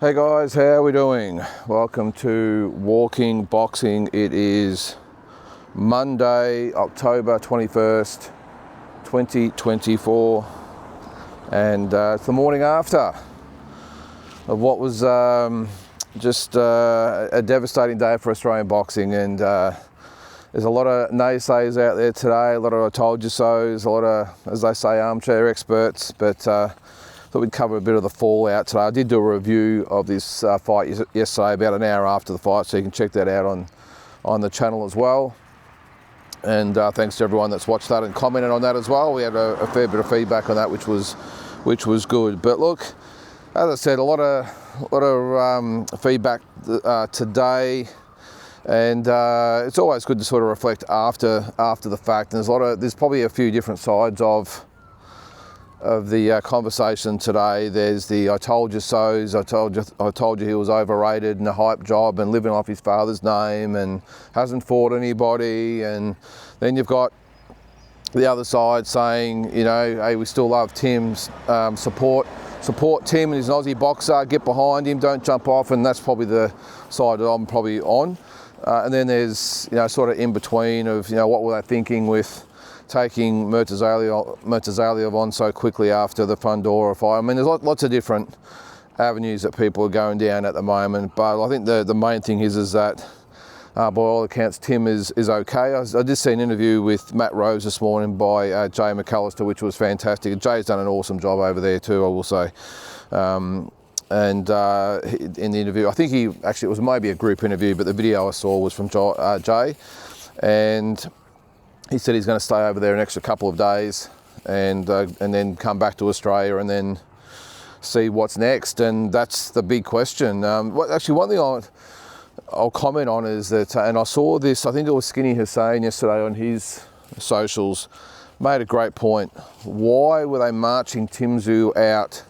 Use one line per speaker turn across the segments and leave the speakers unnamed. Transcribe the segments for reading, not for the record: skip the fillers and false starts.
Hey guys, how are we doing? Welcome to Walking Boxing. It is Monday, October 21st, 2024, and it's the morning after of what was just a devastating day for Australian boxing. And there's a lot of naysayers out there today, a lot of I told you so's, a lot of, as they say, armchair experts, but thought we'd cover a bit of the fallout today. I did do a review of this fight yesterday, about an hour after the fight, so you can check that out on the channel as well. And thanks to everyone that's watched that and commented on that as well. We had a fair bit of feedback on that, which was good. But look, as I said, a lot of feedback today, and it's always good to sort of reflect after the fact. And there's probably a few different sides of the conversation today. There's the I told you so's, I told you he was overrated and a hype job and living off his father's name and hasn't fought anybody. And then you've got the other side saying, you know, hey, we still love Tim's, support Tim and he's an Aussie boxer, get behind him, don't jump off. And that's probably the side that I'm probably on. And then there's, you know, sort of in between of, you know, what were they thinking with taking Murtazaliev on so quickly after the Fundora fight. I mean, there's lots of different avenues that people are going down at the moment, but I think the main thing is that by all accounts, Tim is okay. I did see an interview with Matt Rose this morning by Jay McAllister, which was fantastic. Jay's done an awesome job over there too, I will say. And in the interview, I think it was maybe a group interview, but the video I saw was from Jay, and he said he's going to stay over there an extra couple of days and then come back to Australia and then see what's next. And that's the big question. Actually, one thing I'll comment on is that, and I saw this, I think it was Skinny Hussein yesterday on his socials, made a great point. Why were they marching Tim Tszyu out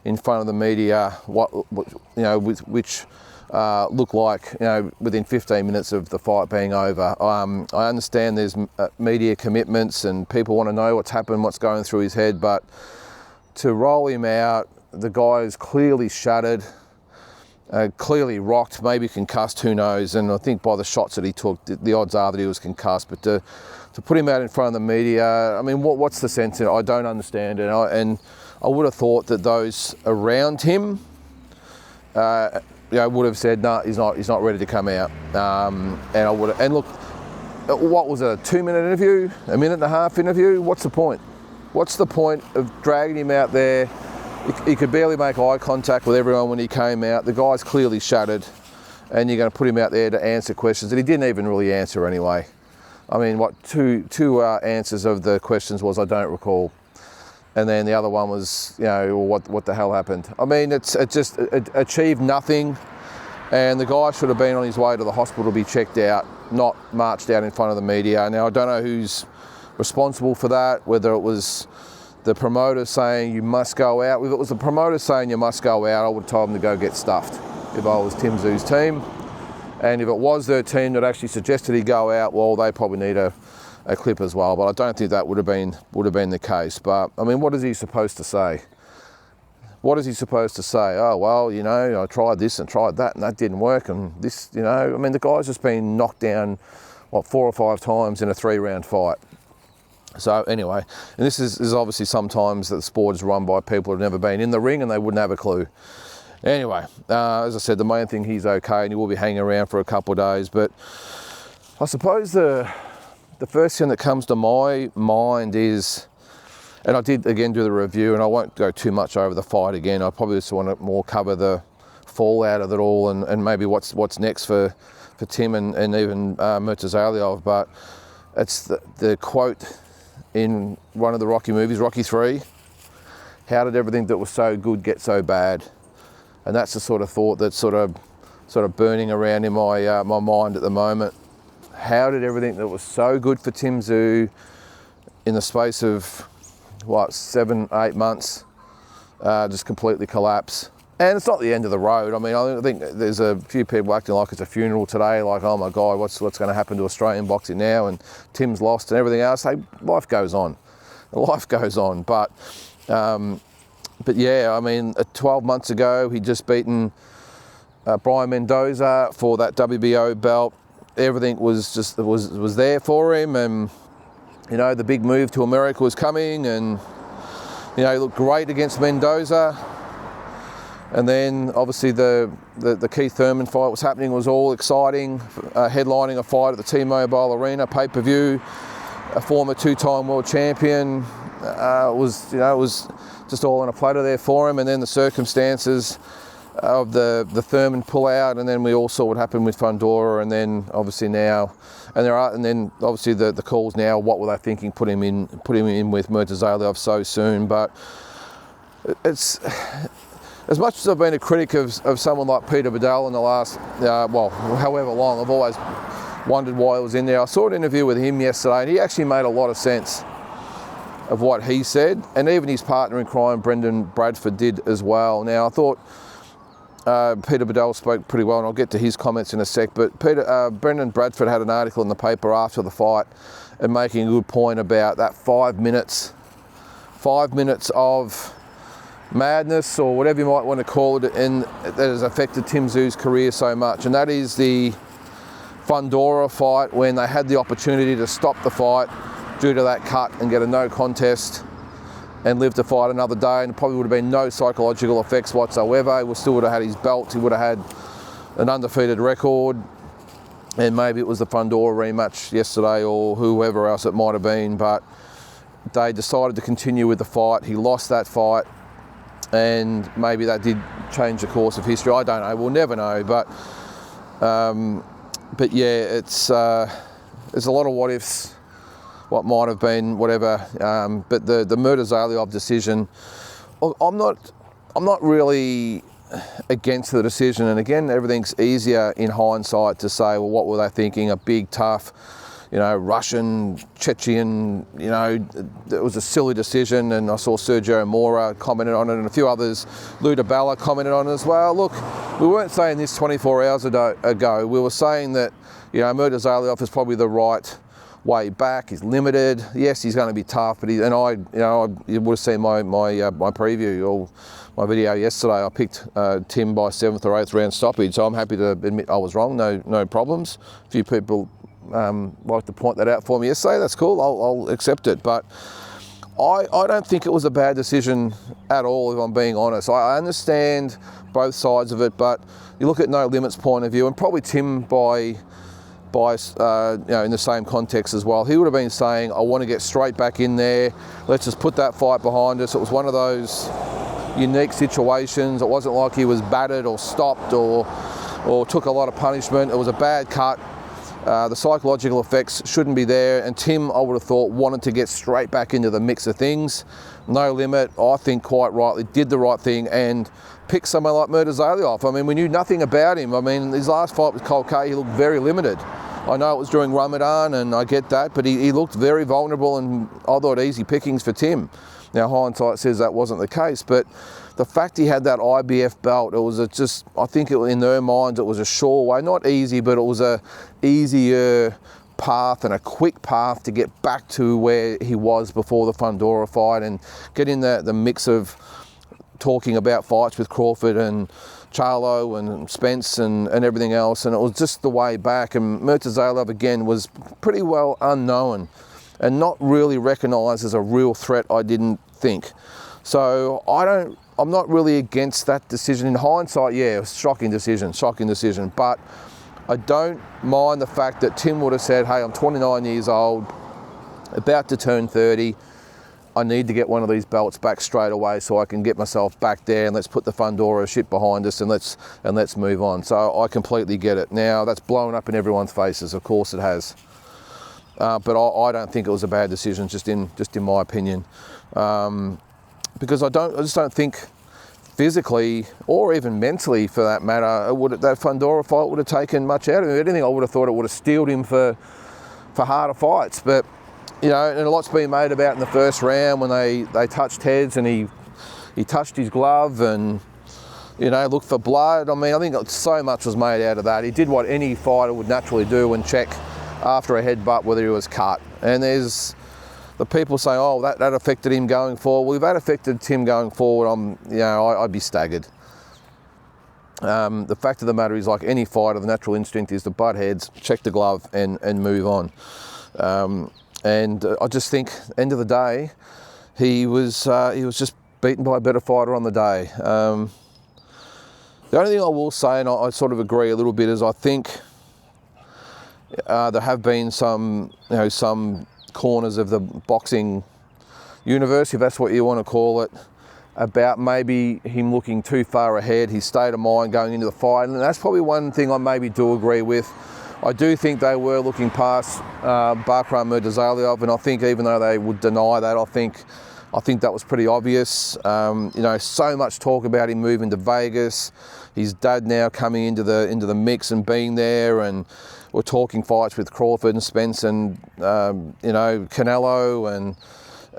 in front of the media, which look like, you know, within 15 minutes of the fight being over? I understand there's media commitments and people want to know what's happened, what's going through his head, but to roll him out, the guy is clearly shattered, clearly rocked, maybe concussed, who knows? And I think by the shots that he took, the odds are that he was concussed. But to put him out in front of the media, I mean, what's the sense in it? I don't understand it. And I would have thought that those around him, would have said, no, he's not ready to come out. And look, what was it, a 2-minute interview, a minute and a half interview? What's the point? What's the point of dragging him out there? He could barely make eye contact with everyone when he came out. The guy's clearly shattered, and you're going to put him out there to answer questions that he didn't even really answer anyway. I mean, two answers of the questions was, I don't recall. And then the other one was, you know, what the hell happened? I mean, it achieved nothing, and the guy should have been on his way to the hospital to be checked out, not marched out in front of the media. Now, I don't know who's responsible for that, whether it was the promoter saying you must go out. If it was the promoter saying you must go out, I would have told him to go get stuffed if I was Tim Tszyu's team. And if it was their team that actually suggested he go out, well, they probably need a clip as well. But I don't think that would have been the case. But I mean, what is he supposed to say? What is he supposed to say? Oh, well, you know, I tried this and tried that and that didn't work, and this, you know, I mean, the guy's just been knocked down, 4 or 5 times in a 3-round fight. So anyway, and this is obviously sometimes that the sport is run by people who've never been in the ring and they wouldn't have a clue. Anyway, as I said, the main thing, he's okay and he will be hanging around for a couple of days. But I suppose the first thing that comes to my mind is, and I did again do the review, and I won't go too much over the fight again. I probably just want to more cover the fallout of it all and maybe what's next for Tim and even Murtazaliev. But it's the quote in one of the Rocky movies, Rocky 3, how did everything that was so good get so bad? And that's the sort of thought that's sort of burning around in my mind at the moment. How did everything that was so good for Tim Tszyu in the space of 7-8 months just completely collapse? And it's not the end of the road. I mean, I think there's a few people acting like it's a funeral today, like, oh my God, what's going to happen to Australian boxing now? And Tim's lost and everything else. Hey, life goes on. Life goes on. But yeah, I mean, 12 months ago, he'd just beaten Brian Mendoza for that WBO belt. Everything was there for him, and you know, the big move to America was coming, and you know, he looked great against Mendoza. And then obviously the Keith Thurman fight was happening, was all exciting, headlining a fight at the T-Mobile Arena, pay-per-view, a former two-time world champion. It was just all on a platter there for him, and then the circumstances of the Thurman pull-out, and then we all saw what happened with Fundora, and then obviously now, and then obviously the calls now. What were they thinking? Put him in with Murtazaliev so soon, but it's. As much as I've been a critic of someone like Peter Bedell in the last, however long, I've always wondered why he was in there. I saw an interview with him yesterday, and he actually made a lot of sense of what he said, and even his partner in crime, Brendan Bradford, did as well. Now, I thought Peter Bedell spoke pretty well, and I'll get to his comments in a sec, but Brendan Bradford had an article in the paper after the fight and making a good point about that 5 minutes of madness, or whatever you might want to call it, and that has affected Tim Tszyu's career so much. And that is the Fundora fight, when they had the opportunity to stop the fight due to that cut and get a no contest and live to fight another day, and probably would have been no psychological effects whatsoever. He still would have had his belt, he would have had an undefeated record, and maybe it was the Fundora rematch yesterday or whoever else it might have been, but they decided to continue with the fight. He lost that fight, and maybe that did change the course of history. I don't know. We'll never know. But yeah, it's there's a lot of what ifs, what might have been, whatever. But the Murtazaliev decision, I'm not really against the decision. And again, everything's easier in hindsight to say, well, what were they thinking? A big, tough, Russian, Chechen, it was a silly decision, and I saw Sergio Mora commented on it, and a few others, Luda Balla commented on it as well. Look, we weren't saying this 24 hours ago. We were saying that, Murtazaliev is probably the right way back. He's limited. Yes, he's going to be tough, but you would have seen my preview or my video yesterday. I picked Tim by 7th or 8th round stoppage, so I'm happy to admit I was wrong. No problems. A few people like to point that out for me yesterday. That's cool. I'll accept it. But I don't think it was a bad decision at all, if I'm being honest. I understand both sides of it, but you look at No Limit's point of view, and probably Tim by in the same context as well. He would have been saying, I want to get straight back in there. Let's just put that fight behind us. It was one of those unique situations. It wasn't like he was battered or stopped or took a lot of punishment. It was a bad cut. The psychological effects shouldn't be there, and Tim, I would have thought, wanted to get straight back into the mix of things. No Limit, I think quite rightly, did the right thing and picked someone like Murtazaliev. I mean, we knew nothing about him. I mean, his last fight with Cole K, he looked very limited. I know it was during Ramadan, and I get that, but he looked very vulnerable, and I thought easy pickings for Tim. Now, hindsight says that wasn't the case, but the fact he had that IBF belt, it was I think in their minds, it was a sure way, not easy, but it was a easier path and a quick path to get back to where he was before the Fundora fight, and get in the mix of talking about fights with Crawford and Charlo and Spence and everything else, and it was just the way back. And Murtazaliev, again, was pretty well unknown and not really recognised as a real threat, I didn't think. So I'm not really against that decision. In hindsight, yeah, it was a shocking decision, but I don't mind the fact that Tim would have said, hey, I'm 29 years old, about to turn 30, I need to get one of these belts back straight away so I can get myself back there, and let's put the Fundora shit behind us and let's move on. So I completely get it. Now, that's blown up in everyone's faces, of course it has. But I don't think it was a bad decision, just in my opinion. Because I just don't think physically or even mentally, for that matter, that Fundora fight would have taken much out of him. If anything, I would have thought it would have steeled him for harder fights. But and a lot's been made about in the first round when they touched heads, and he touched his glove and looked for blood. I mean, I think so much was made out of that. He did what any fighter would naturally do and check after a headbutt whether he was cut. And there's the people saying, oh, that affected him going forward. Well, if that affected Tim going forward, I'd be staggered. The fact of the matter is, like any fighter, the natural instinct is to butt heads, check the glove, and move on. And I just think, end of the day, he was just beaten by a better fighter on the day. The only thing I will say, and I sort of agree a little bit, is I think there have been some corners of the boxing universe, if that's what you want to call it, about maybe him looking too far ahead, his state of mind going into the fight, and that's probably one thing I maybe do agree with. I do think they were looking past Bakhram Murtazaliev, and I think even though they would deny that, I think that was pretty obvious. So much talk about him moving to Vegas, his dad now coming into the mix and being there, and we're talking fights with Crawford and Spence and Canelo, and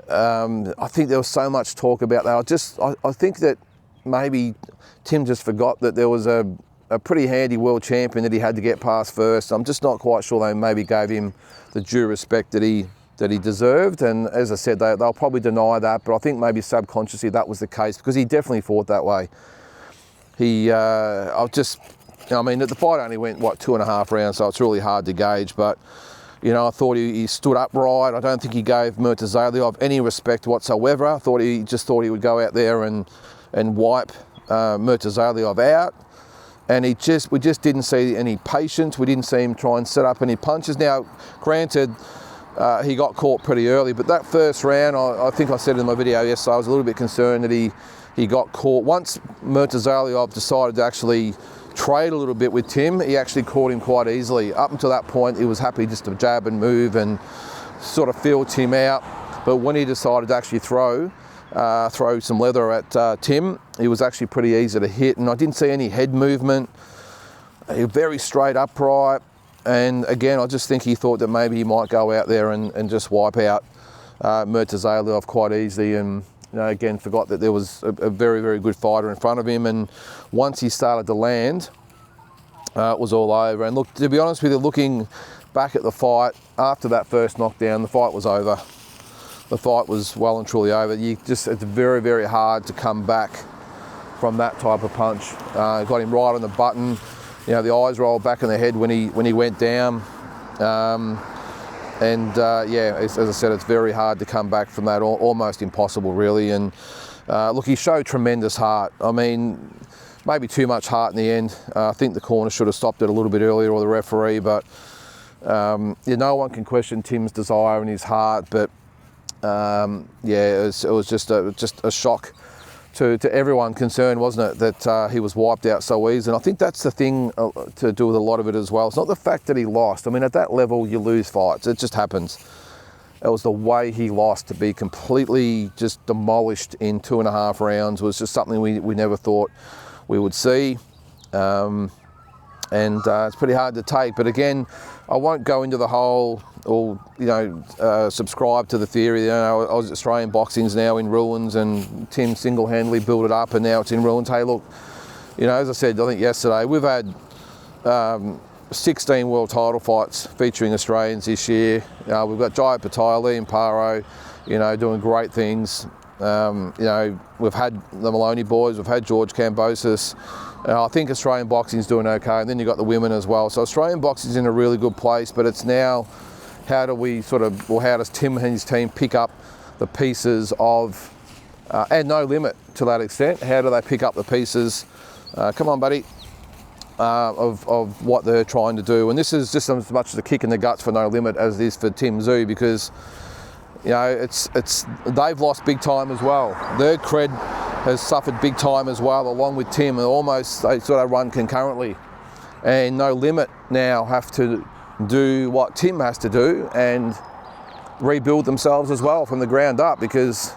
I think there was so much talk about that. I think that maybe Tim just forgot that there was a pretty handy world champion that he had to get past first. I'm just not quite sure they maybe gave him the due respect that he deserved, and as I said, they'll probably deny that, but I think maybe subconsciously that was the case, because he definitely fought that way. The fight only went 2.5 rounds, so it's really hard to gauge, but I thought he stood upright. I don't think he gave Murtazaliev any respect whatsoever. I thought he would go out there and wipe Murtazaliev out, and we just didn't see any patience. We didn't see him try and set up any punches. Now, granted, he got caught pretty early, but that first round, I think I said in my video yesterday, I was a little bit concerned that he got caught. Once Murtazaliev decided to actually trade a little bit with Tim, he actually caught him quite easily. Up until that point, he was happy just to jab and move and sort of feel Tim out. But when he decided to actually throw some leather at Tim, he was actually pretty easy to hit, and I didn't see any head movement. He was very straight upright. And again, I just think he thought that maybe he might go out there and just wipe out Murtazaliev quite easily, and again, forgot that there was a very, very good fighter in front of him. And once he started to land, it was all over. And look, to be honest with you, looking back at the fight, after that first knockdown, the fight was over. The fight was well and truly over. It's very, very hard to come back from that type of punch. Got him right on the button. The eyes rolled back in the head when he went down. As I said, it's very hard to come back from that, almost impossible, really. And look, he showed tremendous heart. I mean, maybe too much heart in the end. I think the corner should have stopped it a little bit earlier, or the referee, but no one can question Tim's desire and his heart, but it was just a shock to everyone concerned, wasn't it, that he was wiped out so easy. And I think that's the thing to do with a lot of it as well. It's not the fact that he lost. I mean, at that level, you lose fights. It just happens. It was the way he lost. To be completely just demolished in 2.5 rounds was just something we never thought we would see. It's pretty hard to take. But again, I won't go into the whole, subscribe to the theory, Australian boxing's now in ruins and Tim single-handedly built it up and now it's in ruins. Hey, look, as I said, I think yesterday, we've had 16 world title fights featuring Australians this year. We've got Jai Patai, Liam Paro, doing great things. We've had the Maloney boys, we've had George Kambosos. I think Australian boxing's doing okay, and then you've got the women as well. So Australian boxing's in a really good place, but it's now, how does Tim and his team pick up the pieces of, and No Limit to that extent, how do they pick up the pieces, come on buddy, of what they're trying to do. And this is just as much as a kick in the guts for No Limit as it is for Tim Tszyu, because they've lost big time as well. Their cred has suffered big time as well, along with Tim, and they sort of run concurrently. And No Limit now have to do what Tim has to do and rebuild themselves as well from the ground up, because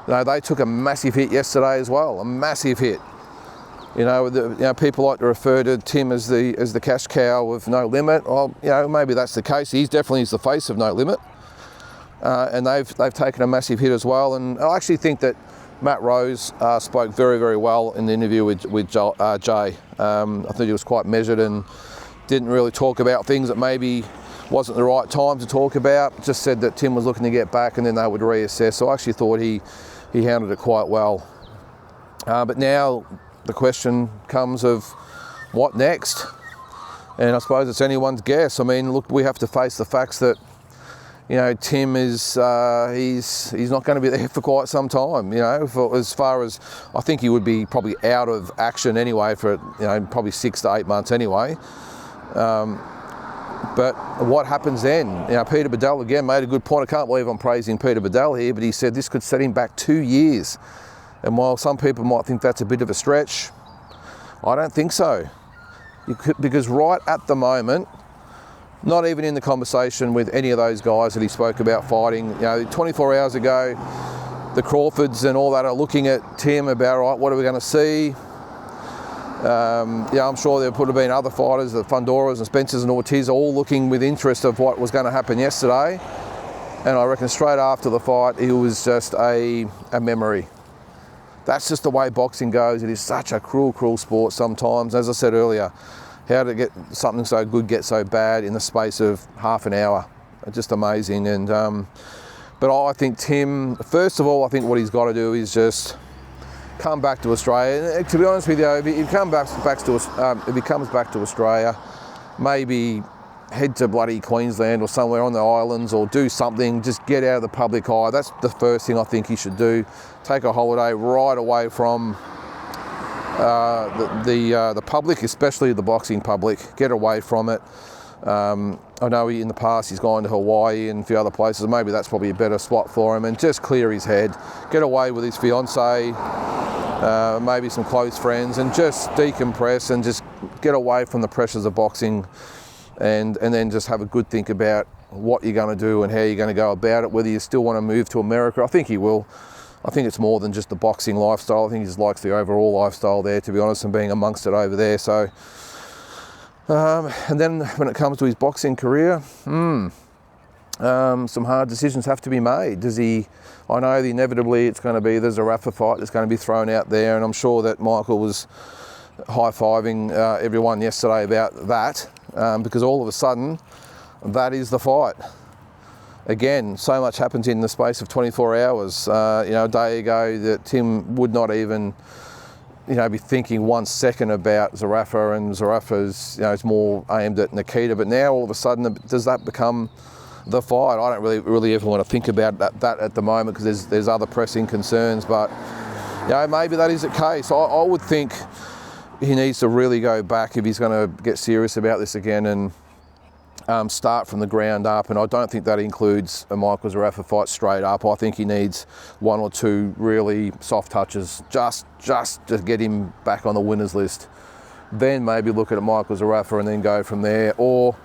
they took a massive hit yesterday as well, a massive hit. People like to refer to Tim as the cash cow of No Limit. Well, maybe that's the case. He definitely is the face of No Limit. And they've taken a massive hit as well. And I actually think that Matt Rose spoke very, very well in the interview with Jay. I think he was quite measured and didn't really talk about things that maybe wasn't the right time to talk about. Just said that Tim was looking to get back and then they would reassess. So I actually thought he handled it quite well. But now the question comes of what next? And I suppose it's anyone's guess. I mean, look, we have to face the facts that, you know, Tim is he's not going to be there for quite some time. You know, as far as I think he would be probably out of action anyway for, you know, probably 6 to 8 months anyway. But what happens then? You know, Peter Badal again made a good point. I can't believe I'm praising Peter Badal here, but he said this could set him back 2 years. And while some people might think that's a bit of a stretch, I don't think so. Because right at the moment, not even in the conversation with any of those guys that he spoke about fighting, you know, 24 hours ago, the Crawfords and all that are looking at Tim about, right, what are we going to see? Yeah, I'm sure there would have been other fighters, the Fundoras and Spencers and Ortiz, all looking with interest of what was going to happen yesterday. And I reckon straight after the fight, it was just a memory. That's just the way boxing goes. It is such a cruel, cruel sport sometimes. As I said earlier, how to get something so good get so bad in the space of half an hour. Just amazing. And but I think Tim, first of all, I think what he's got to do is just come back to Australia. And to be honest with you, if he comes back to Australia, maybe head to bloody Queensland or somewhere on the islands or do something, just get out of the public eye. That's the first thing I think he should do. Take a holiday right away from the public, especially the boxing public. Get away from it. I know in the past he's gone to Hawaii and a few other places. Maybe that's probably a better spot for him, and just clear his head. Get away with his fiancée, maybe some close friends, and just decompress and just get away from the pressures of boxing. And then just have a good think about what you're going to do and how you're going to go about it, whether you still want to move to America. I think he will. I think it's more than just the boxing lifestyle. I think he just likes the overall lifestyle there, to be honest, and being amongst it over there. So, and then when it comes to his boxing career, some hard decisions have to be made. Does he? I know that inevitably it's going to be there's a Rafa fight that's going to be thrown out there, and I'm sure that Michael was high-fiving everyone yesterday about that. Because all of a sudden, that is the fight. Again, so much happens in the space of 24 hours. You know, a day ago that Tim would not even, you know, be thinking 1 second about Zarafa, and Zarafa's, you know, it's more aimed at Nikita. But now all of a sudden, does that become the fight? I don't really ever want to think about that at the moment, because there's other pressing concerns. But, you know, maybe that is the case. I would think he needs to really go back if he's going to get serious about this again and start from the ground up. And I don't think that includes a Michael Zarafa fight straight up. I think he needs 1 or 2 really soft touches just to get him back on the winners list. Then maybe look at Michael Zarafa and then go from there. Or,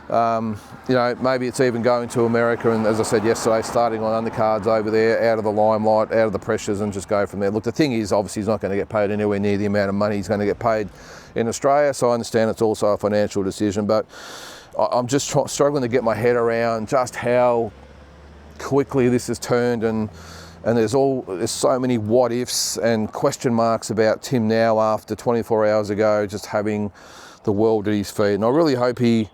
you know, maybe it's even going to America and, as I said yesterday, starting on undercards over there, out of the limelight, out of the pressures, and just go from there. Look, the thing is, obviously he's not going to get paid anywhere near the amount of money he's going to get paid in Australia, so I understand it's also a financial decision, but I'm just struggling to get my head around just how quickly this has turned, and there's so many what ifs and question marks about Tim now after 24 hours ago, just having the world at his feet. And I really hope he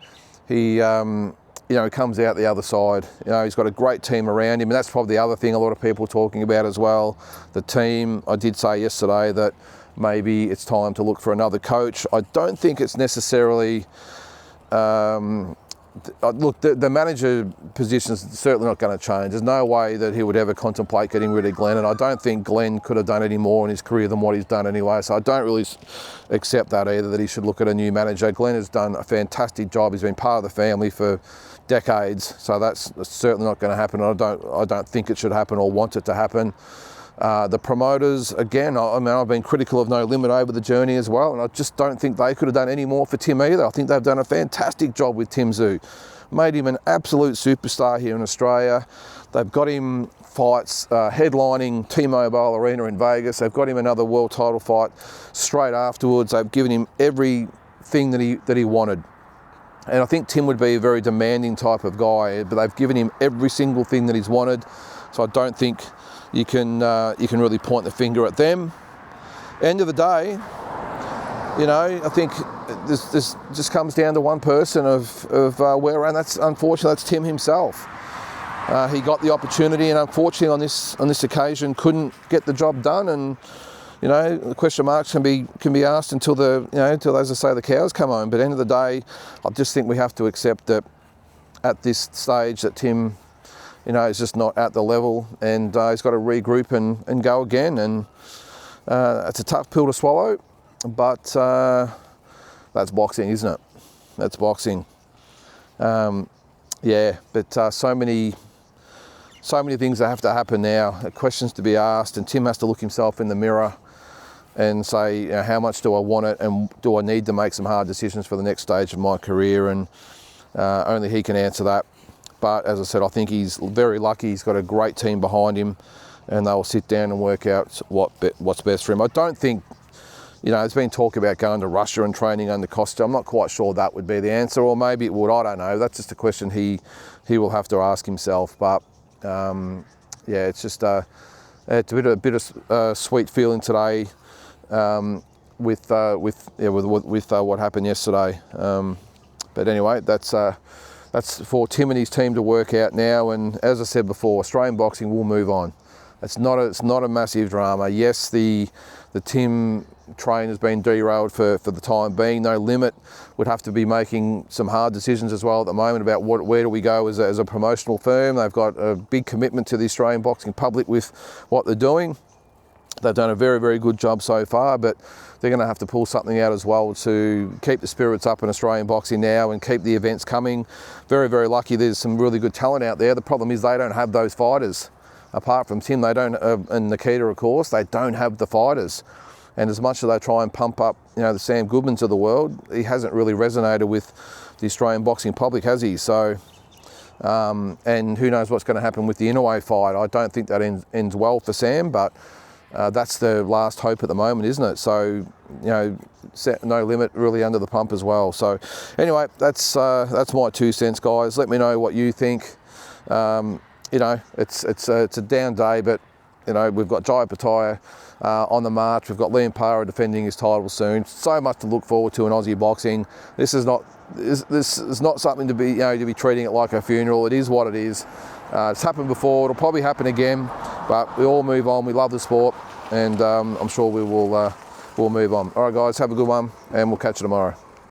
you know, comes out the other side. You know, he's got a great team around him, and that's probably the other thing a lot of people are talking about as well. The team, I did say yesterday that maybe it's time to look for another coach. I don't think it's necessarily, look, the manager position is certainly not going to change. There's no way that he would ever contemplate getting rid of Glenn, and I don't think Glenn could have done any more in his career than what he's done anyway, so I don't really accept that either, that he should look at a new manager. Glenn has done a fantastic job. He's been part of the family for decades, so that's certainly not going to happen. I don't think it should happen or want it to happen. The promoters, again, I mean, I've been critical of No Limit over the journey as well, and I just don't think they could have done any more for Tim either. I think they've done a fantastic job with Tim Tszyu. Made him an absolute superstar here in Australia. They've got him fights headlining T-Mobile Arena in Vegas. They've got him another world title fight straight afterwards. They've given him everything that he wanted. And I think Tim would be a very demanding type of guy, but they've given him every single thing that he's wanted. So I don't think you can really point the finger at them. End of the day, you know, I think this just comes down to one person of where we're at, and that's, unfortunately, that's Tim himself. He got the opportunity, and unfortunately on this occasion couldn't get the job done, and you know, the question marks can be asked until until, as I say, the cows come home. But at the end of the day, I just think we have to accept that at this stage that Tim, you know, is just not at the level, and he's got to regroup and go again. And it's a tough pill to swallow, but that's boxing, isn't it? That's boxing. Yeah, but so many things that have to happen now, questions to be asked, and Tim has to look himself in the mirror and say, you know, how much do I want it, and do I need to make some hard decisions for the next stage of my career? And only he can answer that. But as I said, I think he's very lucky. He's got a great team behind him, and they'll sit down and work out what's best for him. I don't think, you know, there's been talk about going to Russia and training under Costa. I'm not quite sure that would be the answer, or maybe it would. I don't know. That's just a question he will have to ask himself. But yeah, it's just it's a bit of sweet feeling today with what happened yesterday. But anyway, that's for Tim and his team to work out now. And as I said before, Australian boxing will move on. It's not a massive drama. Yes, the Tim train has been derailed for the time being. No Limit would have to be making some hard decisions as well at the moment about where do we go as a promotional firm. They've got a big commitment to the Australian boxing public with what they're doing. They've done a very, very good job so far, but they're going to have to pull something out as well to keep the spirits up in Australian boxing now and keep the events coming. Very, very lucky there's some really good talent out there. The problem is they don't have those fighters. Apart from Tim, they don't, and Nikita, of course, they don't have the fighters. And as much as they try and pump up, you know, the Sam Goodmans of the world, he hasn't really resonated with the Australian boxing public, has he? So, and who knows what's going to happen with the Inoue fight. I don't think that ends well for Sam, but that's the last hope at the moment, isn't it? So, you know, No Limit really under the pump as well. So, anyway, that's my 2 cents, guys. Let me know what you think. You know, it's a down day, but you know, we've got Jai Pataya on the march. We've got Liam Para defending his title soon. So much to look forward to in Aussie boxing. This is not something to be treating it like a funeral. It is what it is. It's happened before. It'll probably happen again, but we all move on. We love the sport, and I'm sure we'll move on. All right, guys, have a good one, and we'll catch you tomorrow.